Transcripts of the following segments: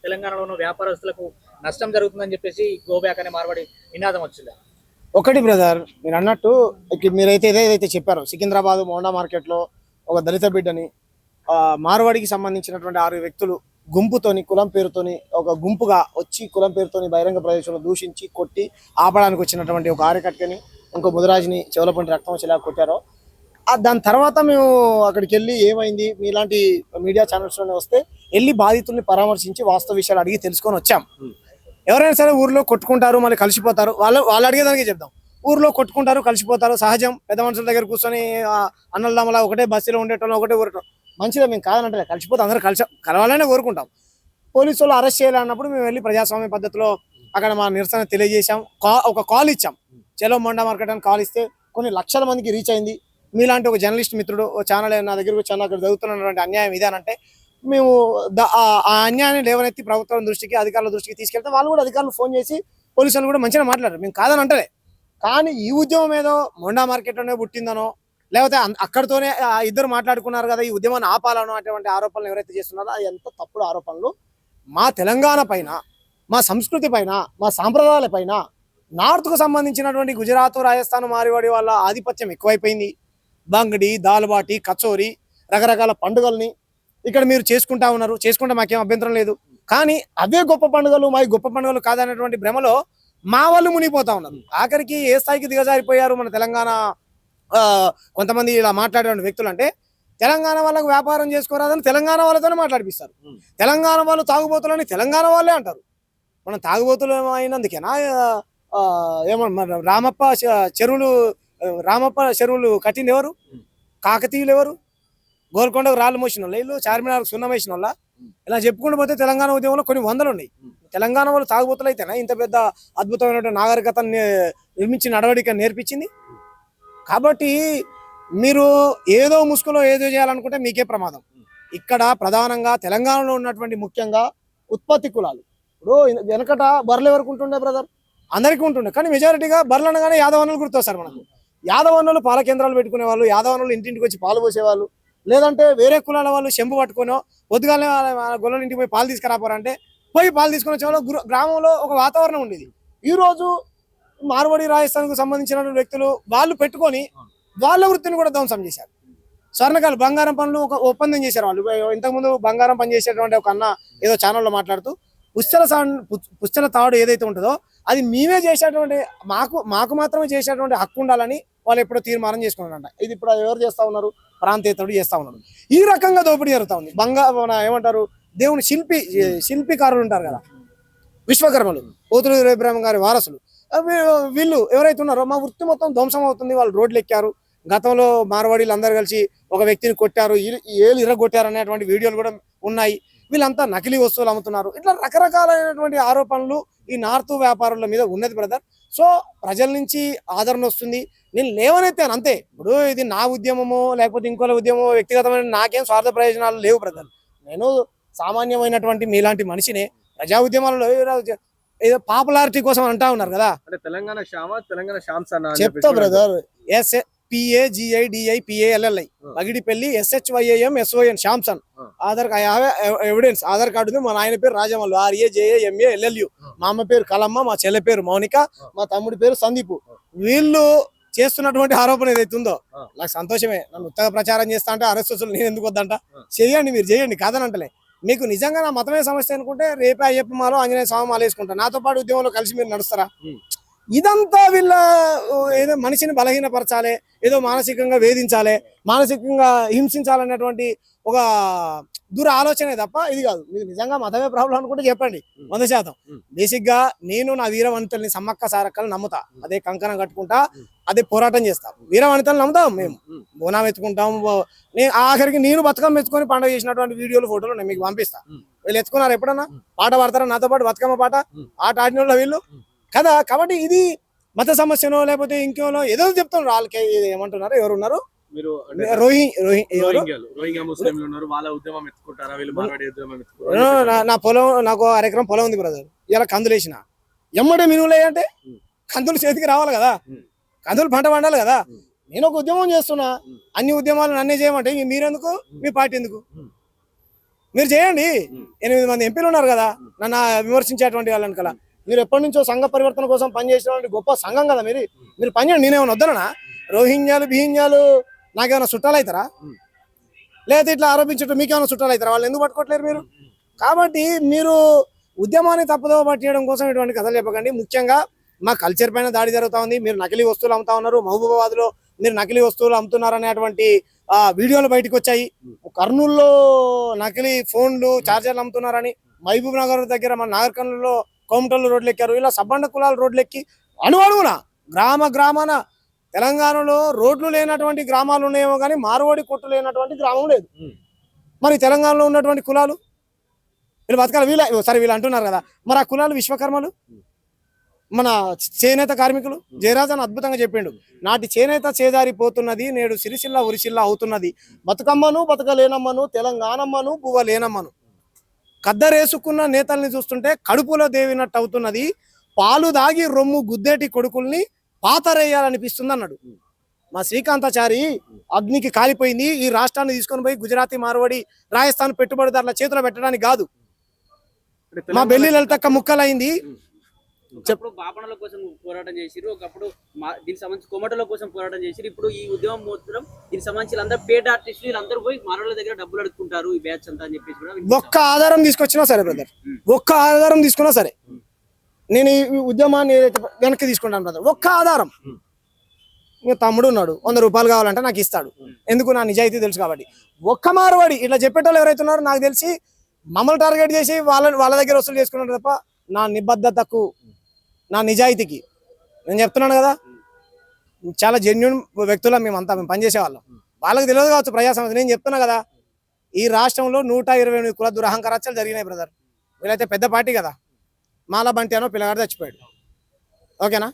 తెలంగాణలోనూ వ్యాపారస్తులకు నష్టం జరుగుతుందని చెప్పేసి గో బ్యాక్ అనే మార్వాడి నినాదం వచ్చింది. ఒకటి బ్రదర్, మీరు అన్నట్టు మీరైతే ఏదైతే చెప్పారో సికింద్రాబాద్ మోండా మార్కెట్లో ఒక దళిత బిడ్డని మార్వాడికి సంబంధించినటువంటి 6 వ్యక్తులు గుంపుతోని కులం పేరుతోని ఒక గుంపుగా వచ్చి కులం పేరుతోని బహిరంగ ప్రదేశంలో దూషించి కొట్టి ఆపడానికి వచ్చినటువంటి ఒక ఆర్యకట్కని ఇంకో ముదిరాజుని చెవులపంటి రక్తం వచ్చేలా కొట్టారో దాని తర్వాత మేము అక్కడికి వెళ్ళి ఏమైంది మీలాంటి మీడియా ఛానల్స్లోనే వస్తే వెళ్ళి బాధితుల్ని పరామర్శించి వాస్తవ విషయాలు అడిగి తెలుసుకొని వచ్చాం. ఎవరైనా సరే ఊర్లో కొట్టుకుంటారు, మళ్ళీ కలిసిపోతారు. వాళ్ళు అడిగేదానికి చెప్దాం. ఊర్లో కొట్టుకుంటారు, కలిసిపోతారు, సహజం. పెద్ద మనుషుల దగ్గర కూర్చొని అన్నలదమ్మలా ఒకటే బస్సులో ఉండేటోళ్ళు ఒకటే ఊరటం మంచిదే, మేము కాదనంటే కలిసిపోతే అందరూ కలవాలనే కోరుకుంటాం. పోలీసు వాళ్ళు అరెస్ట్ చేయాలన్నప్పుడు మేము వెళ్ళి ప్రజాస్వామ్య పద్ధతిలో అక్కడ మా నిరసన తెలియజేశాం. ఒక కాల్ ఇచ్చాం. చలో మొండా మార్కెట్ అని కాల్ ఇస్తే కొన్ని లక్షల మందికి రీచ్ అయింది. మీలాంటి ఒక జర్నలిస్ట్ మిత్రుడు ఛానల్ నా దగ్గరకు వచ్చి అక్కడ జరుగుతున్నటువంటి అన్యాయం ఇదేనంటే మేము ఆ అన్యాయాన్ని లేవనెత్తి ప్రభుత్వం దృష్టికి అధికారుల దృష్టికి తీసుకెళ్తే వాళ్ళు కూడా అధికారులు ఫోన్ చేసి పోలీసులు కూడా మంచిగా మాట్లాడారు. మేము కాదని అంటలే. కానీ ఈ ఉద్యమం ఏదో మొండా మార్కెట్లోనే పుట్టిందనో లేకపోతే అక్కడితోనే ఇద్దరు మాట్లాడుకున్నారు కదా ఈ ఉద్యమాన్ని ఆపాలనో అటువంటి ఆరోపణలు ఎవరైతే చేస్తున్నారో అది ఎంత తప్పుడు ఆరోపణలు. మా తెలంగాణ పైన, మా సంస్కృతి పైన, మా సాంప్రదాయాల పైన నార్త్కు సంబంధించినటువంటి గుజరాత్, రాజస్థాన్, మారివాడి వాళ్ళ ఆధిపత్యం ఎక్కువైపోయింది. బంగడి, దాల్బాటి, కచోరి, రకరకాల పండుగల్ని ఇక్కడ మీరు చేసుకుంటా ఉన్నారు. చేసుకుంటే మాకేం అభ్యంతరం లేదు. కానీ అవే గొప్ప పండుగలు, మా గొప్ప పండుగలు కాదనేటువంటి భ్రమలో మా వాళ్ళు మునిగిపోతా ఉన్నారు. ఆఖరికి ఏ స్థాయికి దిగజారిపోయారు మన తెలంగాణ కొంతమంది ఇలా మాట్లాడే వ్యక్తులు అంటే తెలంగాణ వాళ్ళకు వ్యాపారం చేసుకోరాదని తెలంగాణ వాళ్ళతోనే మాట్లాడిపిస్తారు. తెలంగాణ వాళ్ళు తాగుబోతులని తెలంగాణ వాళ్ళే అంటారు. మనం తాగుబోతులు అయినందుకేనా రామప్ప చెరువులు కట్టింది ఎవరు? కాకతీయులు ఎవరు? గోల్కొండకు రాళ్ళు మోసిన వాళ్ళు వీళ్ళు, చార్మినార్ సున్నం వేసిన వాళ్ళ. ఇలా చెప్పుకుంటూ పోతే తెలంగాణ ఉద్యమంలో కొన్ని వందలు ఉన్నాయి. తెలంగాణ వాళ్ళు తాగుబోతులు అయితేనా ఇంత పెద్ద అద్భుతమైనటువంటి నాగరికతను నిర్మించిన నడవడిక నేర్పించింది? కాబట్టి మీరు ఏదో ముసుగులో ఏదో చేయాలనుకుంటే మీకే ప్రమాదం. ఇక్కడ ప్రధానంగా తెలంగాణలో ఉన్నటువంటి ముఖ్యంగా ఉత్పత్తి కులాలు. ఇప్పుడు వెనకట బర్రెలు ఎవరికి ఉంటుండే బ్రదర్? అందరికీ ఉంటుండే. కానీ మెజారిటీగా బర్రెలు అనగానే యాదవన్నులు గుర్తొస్తారు మనకు. యాదవన్నులు పాల కేంద్రాలు పెట్టుకునే వాళ్ళు, యాదవన్నులు ఇంటింటికి వచ్చి పాలు పోసేవాళ్ళు. లేదంటే వేరే కులాల వాళ్ళు చెంబు పట్టుకునో పొద్దుగానే గొల్లల ఇంటికి పోయి పాలు తీసుకురాపోరంటే పోయి పాలు తీసుకుని వచ్చేవాళ్ళు. గ్రామంలో ఒక వాతావరణం ఉండేది. ఈరోజు మార్వాడి, రాజస్థాన్కు సంబంధించిన వ్యక్తులు వాళ్ళు పెట్టుకొని వాళ్ళ వృత్తిని కూడా ధ్వంసం చేశారు. స్వర్ణకాలు బంగారం పనులు ఒక ఒప్పందం చేశారు వాళ్ళు. ఇంతకుముందు బంగారం పని చేసేటువంటి ఒక అన్న ఏదో ఛానల్లో మాట్లాడుతూ పుస్తల తాడు ఏదైతే ఉంటుందో అది మేమే చేసేటువంటి మాకు మాత్రమే చేసేటువంటి హక్కు ఉండాలని వాళ్ళు ఎప్పుడో తీర్మానం చేసుకున్నారంట. ఇది ఇప్పుడు ఎవరు చేస్తా ఉన్నారు? ప్రాంతేతరుడు చేస్తా ఉన్నారు. ఈ రకంగా దోపిడీ జరుగుతూ ఉంది. ఏమంటారు, దేవుని శిల్పికారులు ఉంటారు కదా, విశ్వకర్మలు, పోతులూరి ఇబ్రాహిం గారి వారసులు, వీళ్ళు ఎవరైతే ఉన్నారో మా వృత్తి మొత్తం ధ్వంసం అవుతుంది. వాళ్ళు రోడ్లు ఎక్కారు. గతంలో మార్వాడీలు అందరూ కలిసి ఒక వ్యక్తిని కొట్టారు, ఏళ్ళు ఇరగొట్టారు అనేటువంటి వీడియోలు కూడా ఉన్నాయి. వీళ్ళంతా నకిలీ వస్తువులు అమ్ముతున్నారు. ఇట్లా రకరకాలైనటువంటి ఆరోపణలు ఈ నార్త్ వ్యాపారుల మీద ఉన్నది బ్రదర్. సో ప్రజల నుంచి ఆదరణ వస్తుంది. నేను లేవనెత్తాను అంతే. ఇప్పుడు ఇది నా ఉద్యమమో లేకపోతే ఇంకోల ఉద్యమమో వ్యక్తిగతమైన నాకేం స్వార్థ ప్రయోజనాలు లేవు బ్రదర్. నేను సామాన్యమైనటువంటి మీలాంటి మనిషిని. ప్రజా ఉద్యమాలలో ఏదో పాపులారిటీ కోసం అంటా ఉన్నారు కదా. చెప్తా brother. PAGIDIPALLI Pagidipalli SHYAMSON Samson. Evidence Aadhaar card ఉంది. మా నాయన పేరు రాజమల్లు RAJAMALLU. మా అమ్మ పేరు కలమ్మ, మా చెల్లె పేరు మౌనిక, మా తమ్ముడి పేరు సందీపు. వీళ్ళు చేస్తున్నటువంటి ఆరోపణ ఏదైతే ఉందో నాకు సంతోషమే. నన్ను ఉత్తగా ప్రచారం చేస్తా అంటే అరెస్ట్ నేను ఎందుకు వద్దంట? చేయండి, మీరు చేయండి, కాదనంటలే. మీకు నిజంగా నా మతమే సమస్య అనుకుంటే రేపే అయ్యప్ప మాలో ఆంజనేయ స్వామి మాల వేసుకుంటా. నాతో పాటు ఉద్యమంలో కలిసి మీరు నడుస్తారా? ఇదంతా వీళ్ళ ఏదో మనిషిని బలహీనపరచాలి, ఏదో మానసికంగా వేధించాలి, మానసికంగా హింసించాలనేటువంటి ఒక ఆలోచనే తప్ప ఇది కాదు. మీకు నిజంగా మతమే ప్రాబ్లం అనుకుంటే చెప్పండి 100%. బేసిక్ గా నేను నా వీర వనితల్ని, సమ్మక్క సారక్కలు నమ్ముతా. అదే కంకణం కట్టుకుంటా, అదే పోరాటం చేస్తాం. వీర వనితలు నమ్ముతాం మేము. బోనం ఎత్తుకుంటాం. ఆఖరికి నేను బతుకమ్మ ఎత్తుకొని పండుగ చేసినటువంటి వీడియోలు, ఫోటోలు నేను మీకు పంపిస్తా. వీళ్ళు ఎత్తుకున్నారు ఎప్పుడన్నా? పాట పాడతారా నాతో పాటు? బతుకమ్మ పాట ఆడిన వాళ్ళు వీళ్ళు కదా. కాబట్టి ఇది మత సమస్యనో లేకపోతే ఇంకోనో ఏదో చెప్తున్నారు. వాళ్ళకి ఏమంటున్నారు, ఎవరున్నారు? నా పొలం, నాకు 1 ఎకరం పొలం ఉంది బ్రదర్. ఇలా కందులు వేసిన ఎమ్మడే మినువులే అంటే కందులు చేతికి రావాలి కదా, కందులు పంట పండాలి కదా. నేను ఒక ఉద్యమం చేస్తున్నా. అన్ని ఉద్యమాలు నన్నే చేయమంటే మీరెందుకు, మీ పార్టీ ఎందుకు? మీరు చేయండి. 8 మంది ఎంపీలు ఉన్నారు కదా నన్ను విమర్శించేటువంటి వాళ్ళని కదా. మీరు ఎప్పటి నుంచో సంఘ పరివర్తన కోసం పనిచేసినటువంటి గొప్ప సంఘం కదా మీరు పని చేయండి. నేనేమన్నా వద్దనా? రోహింగ్యాలు బిహింగ్యాలు నాకేమైనా చుట్టాలు అవుతారా? లేదా ఇట్లా ఆరోపించట్టు మీకేమైనా చుట్టాలు అవుతారా? వాళ్ళు ఎందుకు పట్టుకోవట్లేరు మీరు? కాబట్టి మీరు ఉద్యమాన్ని తప్పుదో పట్టేయడం కోసం ఇటువంటి కథలు చెప్పకండి. ముఖ్యంగా మా కల్చర్ పైన దాడి జరుగుతూ ఉంది. మీరు నకిలీ వస్తువులు అమ్ముతా ఉన్నారు. మహబూబాబాద్ లో మీరు నకిలీ వస్తువులు అమ్ముతున్నారు అనేటువంటి వీడియోలు బయటకు వచ్చాయి. కర్నూలులో నకిలీ ఫోన్లు చార్జర్లు అమ్ముతున్నారని, మహబూబ్ నగర్ దగ్గర మన నాగర్కర్నూలులో కోమటల్లు రోడ్లు ఎక్కారు. ఇలా సబ్బండ కులాల రోడ్లు ఎక్కి అణువణువున గ్రామాన తెలంగాణలో రోడ్లు లేనటువంటి గ్రామాలు ఉన్నాయేమో కానీ మారువడి కొట్టు లేనటువంటి గ్రామం లేదు. మరి తెలంగాణలో ఉన్నటువంటి కులాలు వీళ్ళు బతకాలి. వీళ్ళు అంటున్నారు కదా, మరి ఆ కులాలు విశ్వకర్మలు, మన చేనేత కార్మికులు. జయరాజ్ అని అద్భుతంగా చెప్పిండు, నాటి చేనేత చేదారిపోతున్నది, నేడు సిరిసిల్ల ఉరిసిల్ల అవుతున్నది, బతుకమ్మను బతకలేనమ్మను, తెలంగాణమ్మను బువ్వలేనమ్మను, కద్దరేసుకున్న నేతల్ని చూస్తుంటే కడుపులో దేవినట్టు అవుతున్నది, పాలు దాగి రొమ్ము గుద్దేటి కొడుకుల్ని పాతరేయాలనిపిస్తుంది అన్నాడు. మా శ్రీకాంతాచారి అగ్నికి కాలిపోయింది. ఈ రాష్ట్రాన్ని తీసుకొని పోయి గుజరాతీ మార్వాడి రాజస్థాన్ పెట్టుబడిదారుల చేతిలో పెట్టడానికి కాదు. మా బెల్లి లలితక్క ముక్కలైంది. ఒకప్పుడు బాపణల కోసం పోరాటం చేసిరు, ఒకప్పుడు దీనికి సంబంధించి కొమటల కోసం పోరాటం చేసిరు. ఇప్పుడు ఈ ఉద్యమం మొత్తం దీనికి సంబంధించి అందరూ పేట ఆర్టిస్టులు వీళ్ళందరూ పోయి మానవుల దగ్గర డబ్బులు అడుక్కుంటారు ఈ బ్యాచ్ అంతా అని చెప్పేసి కూడా ఒక్క ఆధారం తీసుకొచ్చినా సరే బ్రదర్, ఒక్క ఆధారం తీసుకున్నా సరే నేను ఈ ఉద్యమాన్ని వెనక్కి తీసుకుంటాను బ్రదర్. ఒక్క ఆధారం, తమ్ముడు ఉన్నాడు 100 రూపాయలు కావాలంటే నాకు ఇస్తాడు. ఎందుకు? నా నిజాయితీ తెలుసు కాబట్టి. ఒక్క మార్వాడి ఇట్లా చెప్పేటోళ్ళు ఎవరైతే ఉన్నారో నాకు తెలిసి మమ్మల్ని టార్గెట్ చేసి వాళ్ళ దగ్గర వసూలు చేసుకున్నారు తప్ప నా నిబద్ధతకు, నా నిజాయితీకి నేను చెప్తున్నాను కదా, చాలా జెన్యున్ వ్యక్తులం మేము పనిచేసే వాళ్ళం. వాళ్ళకి తెలియదు కావచ్చు ప్రజా సమస్య. నేను చెప్తున్నా కదా, ఈ రాష్ట్రంలో 128 కుల దురహంకారాలు జరిగినాయి బ్రదర్. వీళ్ళైతే పెద్ద పార్టీ కదా. మాల బంటి అనో పిల్లగాడు చచ్చిపోయాడు. ఓకేనా?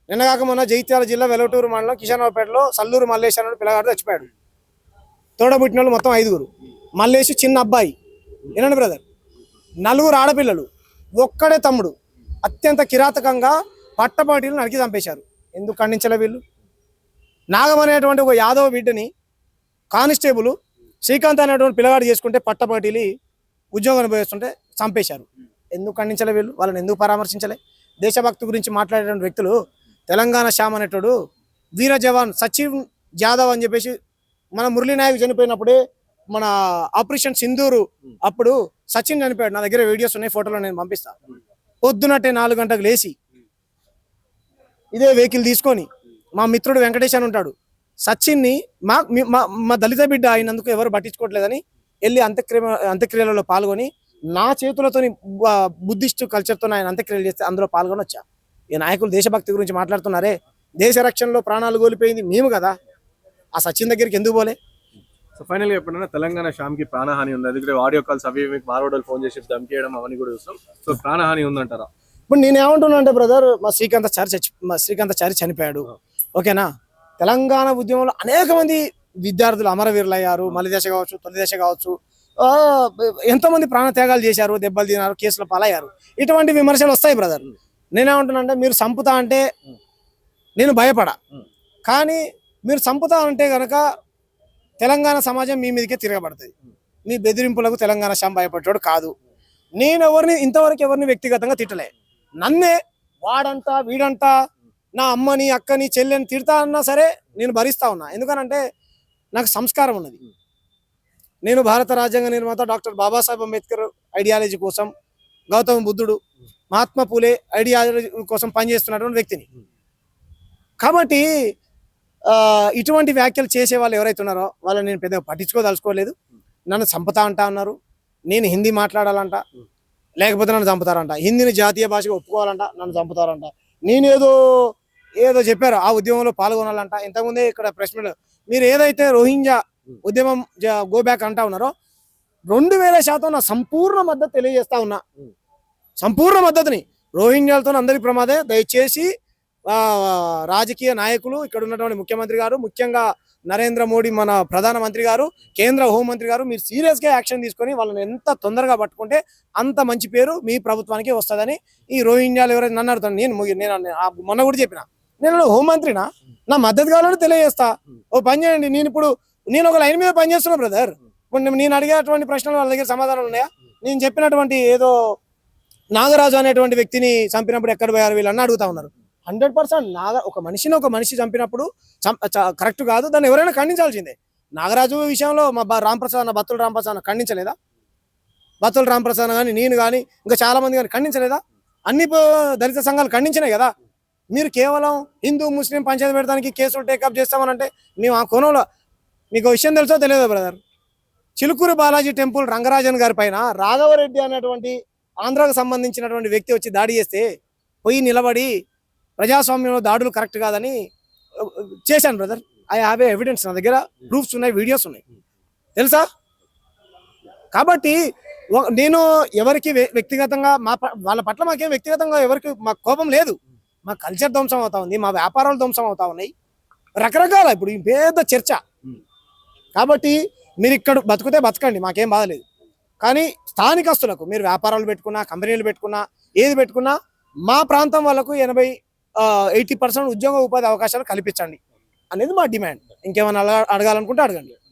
నిన్న కాక మొన్న జగిత్యాల జిల్లా వెలటూరు మండలం కిషన్రావుపేటలో సల్లూరు మల్లేష్ అనే పిల్లగాడు చచ్చిపోయాడు. తోడబుట్టిన వాళ్ళు మొత్తం 5. మల్లేష్ చిన్న అబ్బాయి. వినండి బ్రదర్, 4 ఆడపిల్లలు, ఒక్కడే తమ్ముడు. అత్యంత కిరాతకంగా పట్టపాటీలు నరికి చంపేశారు. ఎందుకు ఖండించలే వీళ్ళు? నాగం అనేటువంటి ఒక యాదవ బిడ్డని కానిస్టేబుల్ శ్రీకాంత్ అనేటువంటి పిల్లగాడు చేసుకుంటే పట్టపాటీలు ఉద్యోగం అనుభవిస్తుంటే చంపేశారు. ఎందుకు ఖండించలే వీళ్ళు? వాళ్ళని ఎందుకు పరామర్శించలే? దేశభక్తి గురించి మాట్లాడేటువంటి వ్యక్తులు, తెలంగాణ శ్యామ్ అనేటోడు వీర జవాన్ సచిన్ జాదవ్ అని చెప్పేసి మన మురళీనాయక్ చనిపోయినప్పుడే మన ఆపరేషన్ సింధూరు అప్పుడు సచిన్ చనిపోయాడు. నా దగ్గర వీడియోస్ ఉన్నాయి, ఫోటోలు నేను పంపిస్తా. పొద్దునట్టే 4 గంటలకు లేచి ఇదే వెహికల్ తీసుకొని మా మిత్రుడు వెంకటేష్ అని ఉంటాడు, సచిన్ని మా దళిత బిడ్డ అయినందుకు ఎవరు పట్టించుకోవట్లేదని వెళ్ళి అంత్యక్రియలలో పాల్గొని నా చేతులతో బుద్ధిస్ట్ కల్చర్తో ఆయన అంత్యక్రియలు చేస్తే అందులో పాల్గొని వచ్చా. ఈ నాయకులు దేశభక్తి గురించి మాట్లాడుతున్నారే, దేశ రక్షణలో ప్రాణాలు కోల్పోయింది మేము కదా. ఆ సచిన్ దగ్గరికి ఎందుకు పోలే? సో ఫైనల్ గా ఎప్పుడైనా తెలంగాణ శ్యామ్ కి ప్రాణహాని ఉంది? ఎందుకంటే ఆడియో కాల్స్ అవి మీకు మార్వాడోలు ఫోన్ చేసి ధమ్కేయడం అవన్నీ కూడా చూస్తాం. సో ప్రాణహాని ఉందంటారా? ఇప్పుడు నేనేమంటున్నా అంటే బ్రదర్, మా శ్రీకాంతాచారి చనిపోయాడు. ఓకేనా? తెలంగాణ ఉద్యమంలో అనేక మంది విద్యార్థులు అమరవీరులు అయ్యారు. మలి దశ కావచ్చు, తొలి దశ కావచ్చు, ఎంతో మంది ప్రాణత్యాగాలు చేశారు, దెబ్బలు తిన్నారు, కేసుల పాలయ్యారు. ఇటువంటి విమర్శలు వస్తాయి బ్రదర్. నేనేమంటున్నా అంటే, మీరు చంపుతా అంటే నేను భయపడా, కానీ మీరు చంపుతా అంటే కనుక తెలంగాణ సమాజం మీ మీదకే తిరగబడుతుంది. మీ బెదిరింపులకు తెలంగాణ శ్యామ్ భయపడ్డాడు కాదు. నేను ఇంతవరకు ఎవరిని వ్యక్తిగతంగా తిట్టలే. నన్నే వాడంట వీడంట నా అమ్మని అక్కని చెల్లెని తిడతా అన్నా సరే నేను భరిస్తా ఉన్నా. ఎందుకనంటే నాకు సంస్కారం ఉన్నది. నేను భారత రాజ్యాంగ నిర్మాత డాక్టర్ బాబాసాహెబ్ అంబేద్కర్ ఐడియాలజీ కోసం, గౌతమ బుద్ధుడు, మహాత్మా పూలే ఐడియాలజీ కోసం పనిచేస్తున్నటువంటి వ్యక్తిని. కాబట్టి ఇటువంటి వ్యాఖ్యలు చేసే వాళ్ళు ఎవరైతే ఉన్నారో వాళ్ళని నేను పెద్దగా పట్టించుకోదలుచుకోలేదు. నన్ను చంపుతా అంటా ఉన్నారు. నేను హిందీ మాట్లాడాలంట, లేకపోతే నన్ను చంపుతారంట. హిందీని జాతీయ భాషగా ఒప్పుకోవాలంట, నన్ను చంపుతారంట. నేనేదో చెప్పారు, ఆ ఉద్యమంలో పాల్గొనాలంట. ఇంతకుముందే ఇక్కడ ప్రశ్నలు మీరు ఏదైతే రోహింగ్యా ఉద్యమం గో బ్యాక్ అంటా ఉన్నారో 2000% నా సంపూర్ణ మద్దతు తెలియజేస్తా ఉన్నా. సంపూర్ణ మద్దతుని. రోహింగ్యాలతో అందరి ప్రమాదే. దయచేసి రాజకీయ నాయకులు, ఇక్కడ ఉన్నటువంటి ముఖ్యమంత్రి గారు, ముఖ్యంగా నరేంద్ర మోడీ మన ప్రధానమంత్రి గారు, కేంద్ర హోంమంత్రి గారు, మీరు సీరియస్గా యాక్షన్ తీసుకొని వాళ్ళని ఎంత తొందరగా పట్టుకుంటే అంత మంచి పేరు మీ ప్రభుత్వానికి వస్తుందని ఈ రోహింగ్యాలు ఎవరైతే నన్ను అడుగుతాను. నేను మొన్న కూడా చెప్పిన, నేను హోంమంత్రినా, నా మద్దతు కావాలని తెలియజేస్తా. ఓ పని చేయండి, నేను ఒక లైన్ మీద పనిచేస్తున్నా బ్రదర్. ఇప్పుడు నేను అడిగేటువంటి ప్రశ్నలు వాళ్ళ దగ్గర సమాధానం ఉన్నాయా? నేను చెప్పినటువంటి ఏదో నాగరాజు అనేటువంటి వ్యక్తిని చంపినప్పుడు ఎక్కడ పోయారు వీళ్ళని అడుగుతా ఉన్నారు. 100% ఒక మనిషి చంపినప్పుడు కరెక్ట్ కాదు, దాన్ని ఎవరైనా ఖండించాల్సిందే. నాగరాజు విషయంలో మా రాంప్రసాద్ బత్తుల రాంప్రసాద్ ఖండించలేదా? బత్తుల రాంప్రసాద్ కానీ నేను కానీ ఇంకా చాలా మంది కానీ ఖండించలేదా? అన్ని దళిత సంఘాలు ఖండించినాయి కదా. మీరు కేవలం హిందూ ముస్లిం పంచాయతీ పెడతానికి కేసులు టేకప్ చేస్తామనంటే మేము ఆ కోణంలో మీకు విషయం తెలుసో తెలియదు బ్రదర్. చిలుకూరు బాలాజీ టెంపుల్ రంగరాజన్ గారి పైన రాఘవరెడ్డి అనేటువంటి ఆంధ్రాకు సంబంధించినటువంటి వ్యక్తి వచ్చి దాడి చేస్తే పోయి నిలబడి ప్రజాస్వామ్యంలో దాడులు కరెక్ట్ కాదని చేశాను బ్రదర్. ఐ హ్యావ్ ఎవిడెన్స్, నా దగ్గర ప్రూఫ్స్ ఉన్నాయి, వీడియోస్ ఉన్నాయి, తెలుసా? కాబట్టి నేను ఎవరికి వ్యక్తిగతంగా వాళ్ళ పట్ల మాకేం వ్యక్తిగతంగా ఎవరికి మాకు కోపం లేదు. మా కల్చర్ ధ్వంసం అవుతా ఉంది, మా వ్యాపారాలు ధ్వంసం అవుతా ఉన్నాయి, రకరకాల ఇప్పుడు ఈ పెద్ద చర్చ. కాబట్టి మీరు ఇక్కడ బతుకుతే బతకండి, మాకేం బాధలేదు. కానీ స్థానికస్తులకు మీరు వ్యాపారాలు పెట్టుకున్నా, కంపెనీలు పెట్టుకున్నా, ఏది పెట్టుకున్నా మా ప్రాంతం వాళ్ళకు 80% ఉద్యోగ ఉపాధి అవకాశాలు కల్పించండి అనేది మా డిమాండ్. ఇంకేమైనా అడగాలనుకుంటే అడగండి.